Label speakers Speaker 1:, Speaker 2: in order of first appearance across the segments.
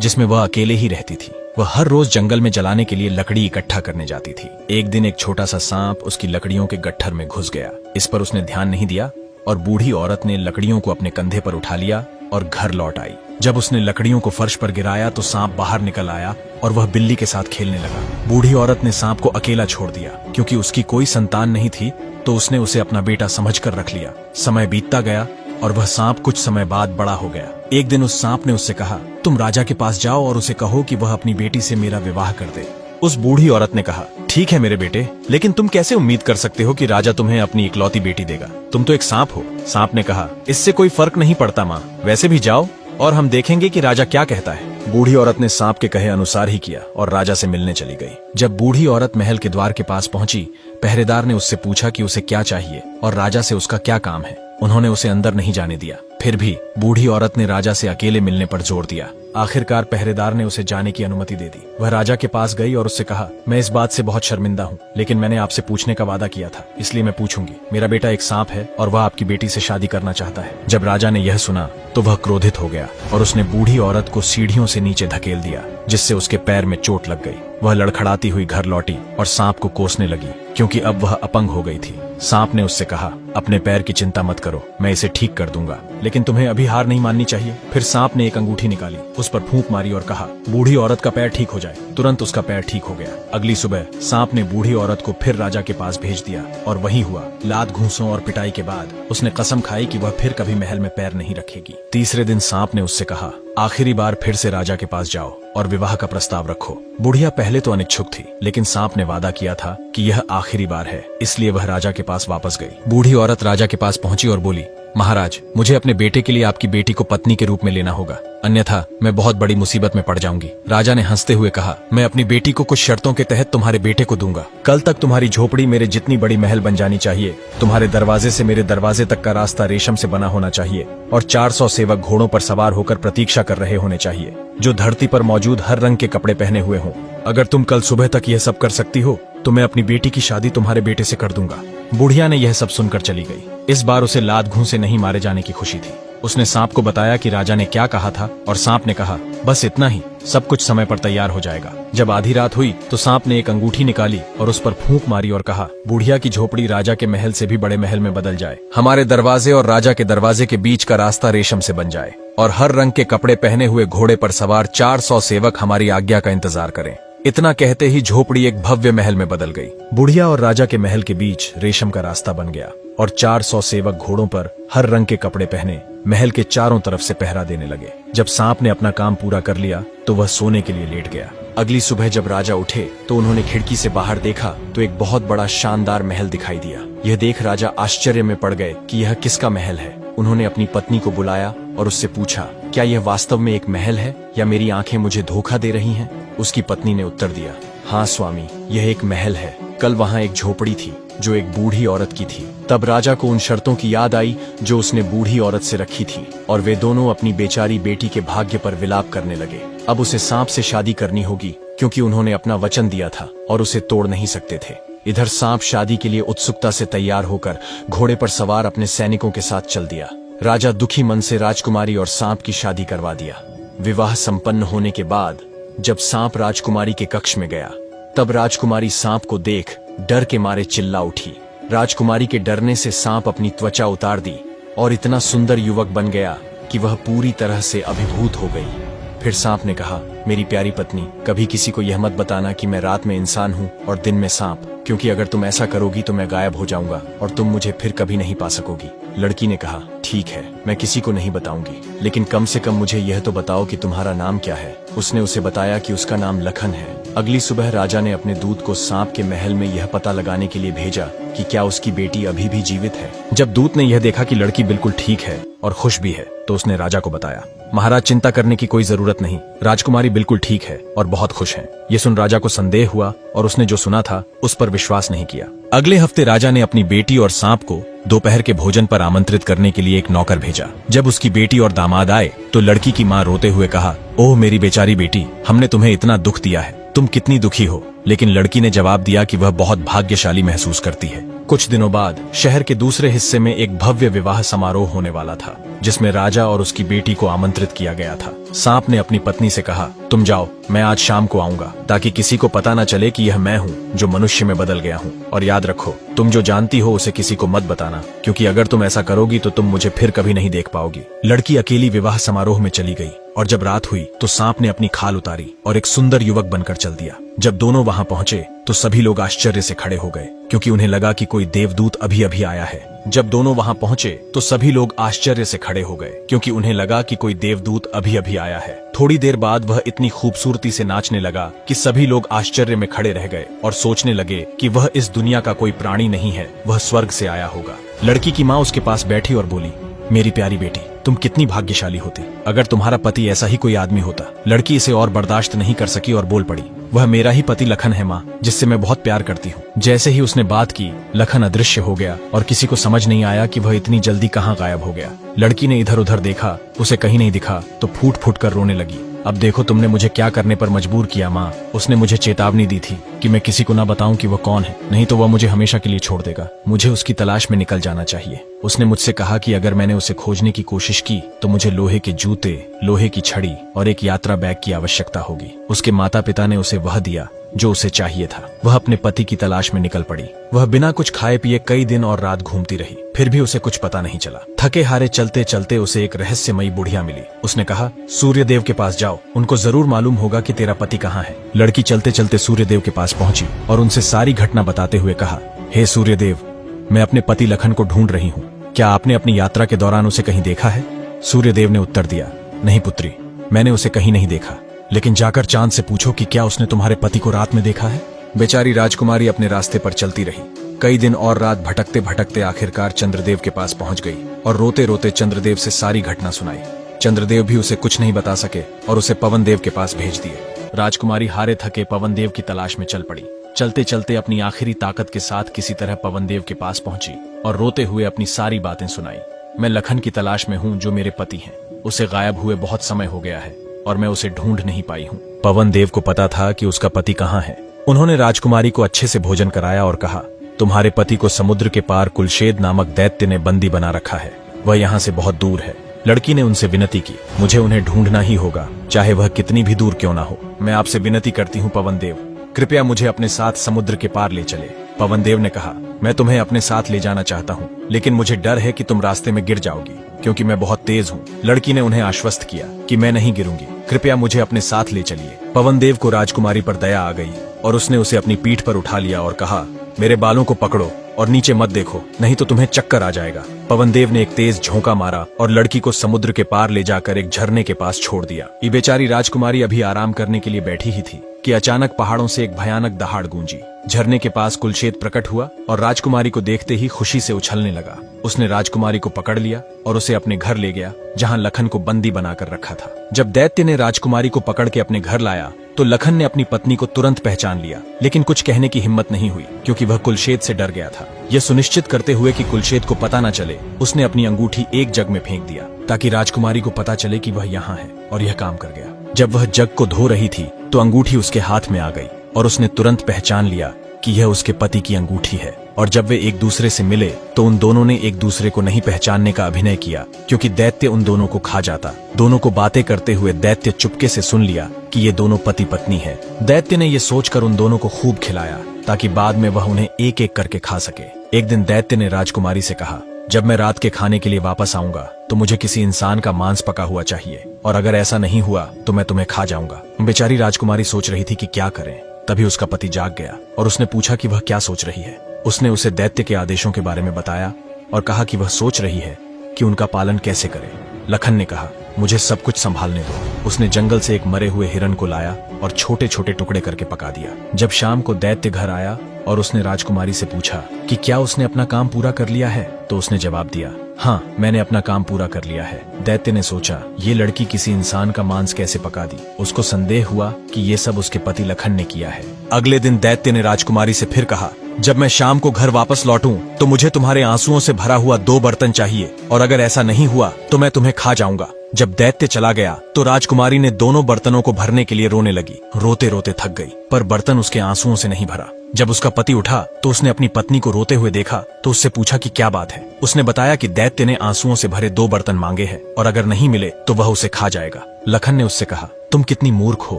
Speaker 1: जिसमें वह अकेले ही रहती थी। वह हर रोज जंगल में जलाने के लिए लकड़ी इकट्ठा करने जाती थी। एक दिन एक छोटा सा सांप उसकी लकड़ियों के गट्ठर में घुस गया। इस पर उसने ध्यान नहीं दिया और बूढ़ी औरत ने लकड़ियों को अपने कंधे पर उठा लिया और घर लौट आई। जब उसने लकड़ियों को फर्श पर गिराया तो सांप बाहर निकल आया और वह बिल्ली के साथ खेलने लगा। बूढ़ी औरत ने सांप को अकेला छोड़ दिया। क्योंकि उसकी कोई संतान नहीं थी तो उसने उसे अपना बेटा समझकर रख लिया। समय बीतता गया और वह सांप कुछ समय बाद बड़ा हो गया। एक दिन उस सांप ने उससे कहा, तुम राजा के पास जाओ और उसे कहो कि वह अपनी बेटी से मेरा विवाह कर दे। उस बूढ़ी औरत ने कहा, ठीक है मेरे बेटे, लेकिन तुम कैसे उम्मीद कर सकते हो कि राजा तुम्हें अपनी इकलौती बेटी देगा? तुम तो एक सांप हो। सांप ने कहा, इससे कोई फर्क नहीं पड़ता माँ, वैसे भी जाओ और हम देखेंगे कि राजा क्या कहता है। बूढ़ी औरत ने सांप के कहे अनुसार ही किया और राजा से मिलने चली गई। जब बूढ़ी औरत महल के द्वार के पास पहुंची, पहरेदार ने उससे पूछा कि उसे क्या चाहिए और राजा से उसका क्या काम है। उन्होंने उसे अंदर नहीं जाने दिया। फिर भी बूढ़ी औरत ने राजा से अकेले मिलने पर जोर दिया। आखिरकार पहरेदार ने उसे जाने की अनुमति दे दी। वह राजा के पास गई और उससे कहा, मैं इस बात से बहुत शर्मिंदा हूँ, लेकिन मैंने आपसे पूछने का वादा किया था, इसलिए मैं पूछूंगी। मेरा बेटा एक सांप है और वह आपकी बेटी से शादी करना चाहता है। जब राजा ने यह सुना तो वह क्रोधित हो गया और उसने बूढ़ी औरत को सीढ़ियों से नीचे धकेल दिया, जिससे उसके पैर में चोट लग गई। वह लड़खड़ाती हुई घर लौटी और सांप को कोसने लगी, क्योंकि अब वह अपंग हो गई थी। सांप ने उससे कहा, अपने पैर की चिंता मत करो, मैं इसे ठीक कर दूंगा, लेकिन तुम्हें अभी हार नहीं माननी चाहिए। फिर सांप ने एक अंगूठी निकाली, उस पर फूंक मारी और कहा, बूढ़ी औरत का पैर ठीक हो जाए। तुरंत उसका पैर ठीक हो गया। अगली सुबह सांप ने बूढ़ी औरत को फिर राजा के पास भेज दिया और वही हुआ। लात घूंसों और पिटाई के बाद उसने कसम खाई कि वह फिर कभी महल में पैर नहीं रखेगी। तीसरे दिन सांप ने उससे कहा, आखिरी बार फिर से राजा के पास जाओ और विवाह का प्रस्ताव रखो। बुढ़िया पहले तो अनिच्छुक थी, लेकिन सांप ने वादा किया था कि यह आखिरी बार है, इसलिए वह राजा के पास वापस गई। बूढ़ी औरत राजा के पास पहुंची और बोली, महाराज, मुझे अपने बेटे के लिए आपकी बेटी को पत्नी के रूप में लेना होगा, अन्यथा मैं बहुत बड़ी मुसीबत में पड़ जाऊंगी। राजा ने हंसते हुए कहा, मैं अपनी बेटी को कुछ शर्तों के तहत तुम्हारे बेटे को दूंगा। कल तक तुम्हारी झोपड़ी मेरे जितनी बड़ी महल बन जानी चाहिए, तुम्हारे दरवाजे से मेरे दरवाजे तक का रास्ता रेशम से बना होना चाहिए और 400 सेवक घोड़ों पर सवार होकर प्रतीक्षा कर रहे होने चाहिए, जो धरती पर मौजूद हर रंग के कपड़े पहने हुए हों। अगर तुम कल सुबह तक यह सब कर सकती हो तो मैं अपनी बेटी की शादी तुम्हारे बेटे से कर दूंगा। बुढ़िया ने यह सब सुनकर चली गई। इस बार उसे लात घूंसे नहीं मारे जाने की खुशी थी। उसने सांप को बताया कि राजा ने क्या कहा था और सांप ने कहा, बस इतना ही, सब कुछ समय पर तैयार हो जाएगा। जब आधी रात हुई तो सांप ने एक अंगूठी निकाली और उस पर फूंक मारी और कहा, बुढ़िया की झोपड़ी राजा के महल से भी बड़े महल में बदल जाए, हमारे दरवाजे और राजा के दरवाजे के बीच का रास्ता रेशम से बन जाए और हर रंग के कपड़े पहने हुए घोड़े पर सवार 400 सेवक हमारी आज्ञा का इंतजार करें। इतना कहते ही झोपड़ी एक भव्य महल में बदल गई। बुढ़िया और राजा के महल के बीच रेशम का रास्ता बन गया और 400 सेवक घोड़ों पर हर रंग के कपड़े पहने महल के चारों तरफ से पहरा देने लगे। जब सांप ने अपना काम पूरा कर लिया तो वह सोने के लिए लेट गया। अगली सुबह जब राजा उठे तो उन्होंने खिड़की से बाहर देखा तो एक बहुत बड़ा शानदार महल दिखाई दिया। यह देख राजा आश्चर्य में पड़ गए कि यह किसका महल है। उन्होंने अपनी पत्नी को बुलाया और उससे पूछा, क्या यह वास्तव में एक महल है या मेरी आंखें मुझे धोखा दे रही हैं? उसकी पत्नी ने उत्तर दिया, हाँ स्वामी, यह एक महल है। कल वहाँ एक झोपड़ी थी जो एक बूढ़ी औरत की थी। तब राजा को उन शर्तों की याद आई जो उसने बूढ़ी औरत से रखी थी और वे दोनों अपनी बेचारी बेटी के भाग्य पर विलाप करने लगे। अब उसे सांप से शादी करनी होगी, क्योंकि उन्होंने अपना वचन दिया था और उसे तोड़ नहीं सकते थे। इधर सांप शादी के लिए उत्सुकता से तैयार होकर घोड़े पर सवार अपने सैनिकों के साथ चल दिया। राजा दुखी मन से राजकुमारी और सांप की शादी करवा दिया। विवाह संपन्न होने के बाद जब सांप राजकुमारी के कक्ष में गया तब राजकुमारी सांप को देख डर के मारे चिल्ला उठी। राजकुमारी के डरने से सांप अपनी त्वचा उतार दी और इतना सुंदर युवक बन गया कि वह पूरी तरह से अभिभूत हो गई। फिर सांप ने कहा, मेरी प्यारी पत्नी, कभी किसी को यह मत बताना कि मैं रात में इंसान हूँ और दिन में सांप, क्योंकि अगर तुम ऐसा करोगी तो मैं गायब हो जाऊंगा और तुम मुझे फिर कभी नहीं पा सकोगी। लड़की ने कहा, ठीक है, मैं किसी को नहीं बताऊंगी, लेकिन कम से कम मुझे यह तो बताओ कि तुम्हारा नाम क्या है। उसने उसे बताया कि उसका नाम लखन है। अगली सुबह राजा ने अपने दूत को सांप के महल में यह पता लगाने के लिए भेजा कि क्या उसकी बेटी अभी भी जीवित है। जब दूत ने यह देखा कि लड़की बिल्कुल ठीक है और खुश भी है तो उसने राजा को बताया, महाराज, चिंता करने की कोई जरूरत नहीं, राजकुमारी बिल्कुल ठीक है और बहुत खुश है। ये सुन राजा को संदेह हुआ और उसने जो सुना था उस पर विश्वास नहीं किया। अगले हफ्ते राजा ने अपनी बेटी और सांप को दोपहर के भोजन पर आमंत्रित करने के लिए एक नौकर भेजा। जब उसकी बेटी और दामाद आए तो लड़की की माँ रोते हुए कहा, ओह मेरी बेचारी बेटी, हमने तुम्हें इतना दुख दिया है, तुम कितनी दुखी हो। लेकिन लड़की ने जवाब दिया कि वह बहुत भाग्यशाली महसूस करती है। कुछ दिनों बाद शहर के दूसरे हिस्से में एक भव्य विवाह समारोह होने वाला था। जिसमें राजा और उसकी बेटी को आमंत्रित किया गया था। सांप ने अपनी पत्नी से कहा, तुम जाओ, मैं आज शाम को आऊंगा, ताकि किसी को पता न चले कि यह मैं हूँ जो मनुष्य में बदल गया हूँ। और याद रखो, तुम जो जानती हो उसे किसी को मत बताना, क्योंकि अगर तुम ऐसा करोगी तो तुम मुझे फिर कभी नहीं देख पाओगी। लड़की अकेली विवाह समारोह में चली गई और जब रात हुई तो सांप ने अपनी खाल उतारी और एक सुंदर युवक बनकर चल दिया। जब दोनों वहां पहुंचे तो सभी लोग आश्चर्य से खड़े हो गए, क्योंकि उन्हें लगा कि कोई देवदूत अभी अभी आया है। जब दोनों वहां पहुंचे तो सभी लोग आश्चर्य से खड़े हो गए, क्योंकि उन्हें लगा कि कोई देवदूत अभी अभी आया है। थोड़ी देर बाद वह इतनी खूबसूरती से नाचने लगा कि सभी लोग आश्चर्य में खड़े रह गए और सोचने लगे कि वह इस दुनिया का कोई प्राणी नहीं है, वह स्वर्ग से आया होगा। लड़की की माँ उसके पास बैठी और बोली, मेरी प्यारी बेटी, तुम कितनी भाग्यशाली होती अगर तुम्हारा पति ऐसा ही कोई आदमी होता। लड़की इसे और बर्दाश्त नहीं कर सकी और बोल पड़ी, वह मेरा ही पति लखन है माँ, जिससे मैं बहुत प्यार करती हूँ। जैसे ही उसने बात की, लखन अदृश्य हो गया और किसी को समझ नहीं आया कि वह इतनी जल्दी कहाँ गायब हो गया। लड़की ने इधर उधर देखा, उसे कहीं नहीं दिखा तो फूट फूट कर रोने लगी। अब देखो तुमने मुझे क्या करने पर मजबूर किया माँ। उसने मुझे चेतावनी दी थी कि मैं किसी को ना बताऊं कि वह कौन है, नहीं तो वह मुझे हमेशा के लिए छोड़ देगा। मुझे उसकी तलाश में निकल जाना चाहिए। उसने मुझसे कहा कि अगर मैंने उसे खोजने की कोशिश की तो मुझे लोहे के जूते, लोहे की छड़ी और एक यात्रा बैग की आवश्यकता होगी। उसके माता पिता ने उसे वह दिया जो उसे चाहिए था। वह अपने पति की तलाश में निकल पड़ी। वह बिना कुछ खाए पिए कई दिन और रात घूमती रही, फिर भी उसे कुछ पता नहीं चला। थके हारे चलते चलते उसे एक रहस्यमयी बुढ़िया मिली। उसने कहा, सूर्यदेव के पास जाओ, उनको जरूर मालूम होगा कि तेरा पति कहाँ है। लड़की चलते चलते सूर्यदेव के पास पहुंची और उनसे सारी घटना बताते हुए कहा, हे सूर्यदेव, मैं अपने पति लखन को ढूंढ रही हूँ, क्या आपने अपनी यात्रा के दौरान उसे कहीं देखा है? सूर्यदेव ने उत्तर दिया, नहीं पुत्री, मैंने उसे कहीं नहीं देखा, लेकिन जाकर चांद से पूछो कि क्या उसने तुम्हारे पति को रात में देखा है। बेचारी राजकुमारी अपने रास्ते पर चलती रही। कई दिन और रात भटकते भटकते आखिरकार चंद्रदेव के पास पहुंच गई और रोते रोते चंद्रदेव से सारी घटना सुनाई। चंद्रदेव भी उसे कुछ नहीं बता सके और उसे पवन देव के पास भेज दिए। राजकुमारी हारे थके पवन देव की तलाश में चल पड़ी। चलते चलते अपनी आखिरी ताकत के साथ किसी तरह पवन देव के पास पहुंची और रोते हुए अपनी सारी बातें सुनाई। मैं लखन की तलाश में हूँ जो मेरे पति हैं। उसे गायब हुए बहुत समय हो गया है और मैं उसे ढूंढ नहीं पाई हूँ। पवन देव को पता था कि उसका पति कहाँ है। उन्होंने राजकुमारी को अच्छे से भोजन कराया और कहा, तुम्हारे पति को समुद्र के पार कुलशेद नामक दैत्य ने बंदी बना रखा है, वह यहाँ से बहुत दूर है। लड़की ने उनसे विनती की, मुझे उन्हें ढूंढना ही होगा, चाहे वह कितनी भी दूर क्यों ना हो। मैं आपसे विनती करती हूँ पवन देव, कृपया मुझे अपने साथ समुद्र के पार ले चले। पवन देव ने कहा, मैं तुम्हें अपने साथ ले जाना चाहता हूँ, लेकिन मुझे डर है कि तुम रास्ते में गिर जाओगी, क्योंकि मैं बहुत तेज हूँ। लड़की ने उन्हें आश्वस्त किया कि मैं नहीं गिरूंगी, कृपया मुझे अपने साथ ले चलिए। पवन देव को राजकुमारी पर दया आ गई और उसने उसे अपनी पीठ पर उठा लिया और कहा, मेरे बालों को पकड़ो और नीचे मत देखो, नहीं तो तुम्हें चक्कर आ जाएगा। पवन देव ने एक तेज झोंका मारा और लड़की को समुद्र के पार ले जाकर एक झरने के पास छोड़ दिया। ये बेचारी राजकुमारी अभी आराम करने के लिए बैठी ही थी कि अचानक पहाड़ों से एक भयानक दहाड़ गूंजी। झरने के पास कुलशेद प्रकट हुआ और राजकुमारी को देखते ही खुशी से उछलने लगा। उसने राजकुमारी को पकड़ लिया और उसे अपने घर ले गया, जहां लखन को बंदी बनाकर रखा था। जब दैत्य ने राजकुमारी को पकड़ के अपने घर लाया तो लखन ने अपनी पत्नी को तुरंत पहचान लिया, लेकिन कुछ कहने की हिम्मत नहीं हुई, क्योंकि वह कुलशेद से डर गया था। यह सुनिश्चित करते हुए कि कुलशेद को पता न चले, उसने अपनी अंगूठी एक जग में फेंक दिया ताकि राजकुमारी को पता चले कि वह यहाँ है, और यह काम कर गया। जब वह जग को धो रही थी तो अंगूठी उसके हाथ में आ गई और उसने तुरंत पहचान लिया कि यह उसके पति की अंगूठी है। और जब वे एक दूसरे से मिले तो उन दोनों ने एक दूसरे को नहीं पहचानने का अभिनय किया, क्योंकि दैत्य उन दोनों को खा जाता। दोनों को बातें करते हुए दैत्य चुपके से सुन लिया कि ये दोनों पति पत्नी हैं। दैत्य ने ये सोचकर उन दोनों को खूब खिलाया ताकि बाद में वह उन्हें एक एक करके खा सके। एक दिन दैत्य ने राजकुमारी से कहा, जब मैं रात के खाने के लिए वापस आऊंगा तो मुझे किसी इंसान का मांस पका हुआ चाहिए, और अगर ऐसा नहीं हुआ तो मैं तुम्हें खा जाऊंगा। बेचारी राजकुमारी सोच रही थी कि क्या करें। तभी उसका पति जाग गया और उसने पूछा कि वह क्या सोच रही है। उसने उसे दैत्य के आदेशों के बारे में बताया और कहा कि वह सोच रही है कि उनका पालन कैसे करे। लखन ने कहा, मुझे सब कुछ संभालने दो। उसने जंगल से एक मरे हुए हिरन को लाया और छोटे छोटे टुकड़े करके पका दिया। जब शाम को दैत्य घर आया और उसने राजकुमारी से पूछा कि क्या उसने अपना काम पूरा कर लिया है, तो उसने जवाब दिया, हाँ, मैंने अपना काम पूरा कर लिया है। दैत्य ने सोचा, ये लड़की किसी इंसान का मांस कैसे पका दी। उसको संदेह हुआ कि ये सब उसके पति लखन ने किया है। अगले दिन दैत्य ने राजकुमारी से फिर कहा, जब मैं शाम को घर वापस लौटूं तो मुझे तुम्हारे आंसुओं से भरा हुआ 2 बर्तन चाहिए, और अगर ऐसा नहीं हुआ तो मैं तुम्हें खा जाऊंगा। जब दैत्य चला गया तो राजकुमारी ने दोनों बर्तनों को भरने के लिए रोने लगी। रोते रोते थक गई, पर बर्तन उसके आंसुओं से नहीं भरा। जब उसका पति उठा तो उसने अपनी पत्नी को रोते हुए देखा तो उससे पूछा कि क्या बात है। उसने बताया कि दैत्य ने आंसुओं से भरे 2 बर्तन मांगे हैं और अगर नहीं मिले तो वह उसे खा जाएगा। लखन ने उससे कहा, तुम कितनी मूर्ख हो,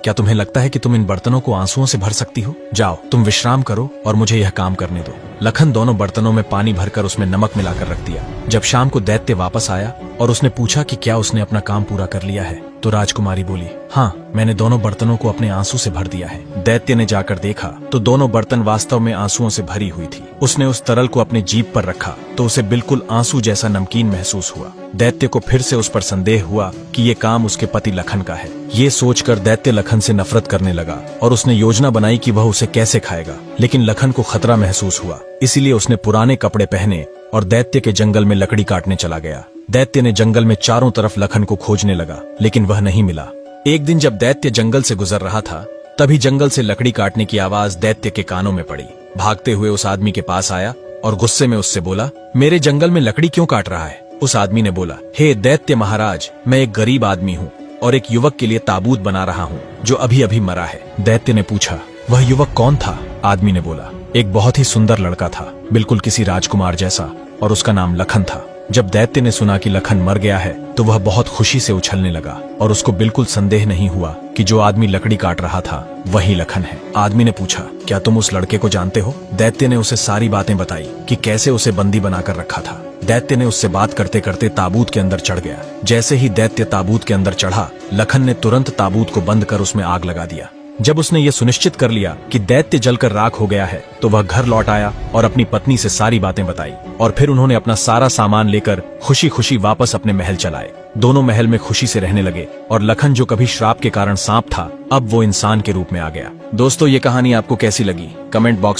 Speaker 1: क्या तुम्हें लगता है कि तुम इन बर्तनों को आंसुओं से भर सकती हो? जाओ तुम विश्राम करो और मुझे यह काम करने दो। लखन दोनों बर्तनों में पानी भरकर उसमें नमक मिलाकर रख दिया। जब शाम को दैत्य वापस आया और उसने पूछा कि क्या उसने अपना काम पूरा कर लिया है, तो राजकुमारी बोली, हाँ, मैंने दोनों बर्तनों को अपने आंसू से भर दिया है। दैत्य ने जाकर देखा तो दोनों बर्तन वास्तव में आंसुओं से भरी हुई थी। उसने उस तरल को अपने जीभ पर रखा तो उसे बिल्कुल आंसू जैसा नमकीन महसूस हुआ। दैत्य को फिर से उस पर संदेह हुआ कि ये काम उसके पति लखन का है। ये सोचकर दैत्य लखन से नफरत करने लगा और उसने योजना बनाई कि वह उसे कैसे खाएगा। लेकिन लखन को खतरा महसूस हुआ, इसीलिए उसने पुराने कपड़े पहने और दैत्य के जंगल में लकड़ी काटने चला गया। दैत्य ने जंगल में चारों तरफ लखन को खोजने लगा, लेकिन वह नहीं मिला। एक दिन जब दैत्य जंगल से गुजर रहा था, तभी जंगल से लकड़ी काटने की आवाज दैत्य के कानों में पड़ी। भागते हुए उस आदमी के पास आया और गुस्से में उससे बोला, मेरे जंगल में लकड़ी क्यों काट रहा है? उस आदमी ने बोला, हे दैत्य महाराज, मैं एक गरीब आदमी हूँ और एक युवक के लिए ताबूत बना रहा हूँ जो अभी अभी मरा है। दैत्य ने पूछा, वह युवक कौन था? आदमी ने बोला, एक बहुत ही सुंदर लड़का था, बिल्कुल किसी राजकुमार जैसा, और उसका नाम लखन था। जब दैत्य ने सुना कि लखन मर गया है तो वह बहुत खुशी से उछलने लगा और उसको बिल्कुल संदेह नहीं हुआ कि जो आदमी लकड़ी काट रहा था वही लखन है। आदमी ने पूछा, क्या तुम उस लड़के को जानते हो? दैत्य ने उसे सारी बातें बताई कि कैसे उसे बंदी बनाकर रखा था। दैत्य ने उससे बात करते करते ताबूत के अंदर चढ़ गया। जैसे ही दैत्य ताबूत के अंदर चढ़ा, लखन ने तुरंत ताबूत को बंद कर उसमें आग लगा दिया। जब उसने ये सुनिश्चित कर लिया कि दैत्य जलकर राख हो गया है तो वह घर लौट आया और अपनी पत्नी से सारी बातें बताई और फिर उन्होंने अपना सारा सामान लेकर खुशी खुशी वापस अपने महल चलाए। दोनों महल में खुशी से रहने लगे और लखन, जो कभी श्राप के कारण सांप था, अब वो इंसान के रूप में आ गया। दोस्तों, ये कहानी आपको कैसी लगी? Comment box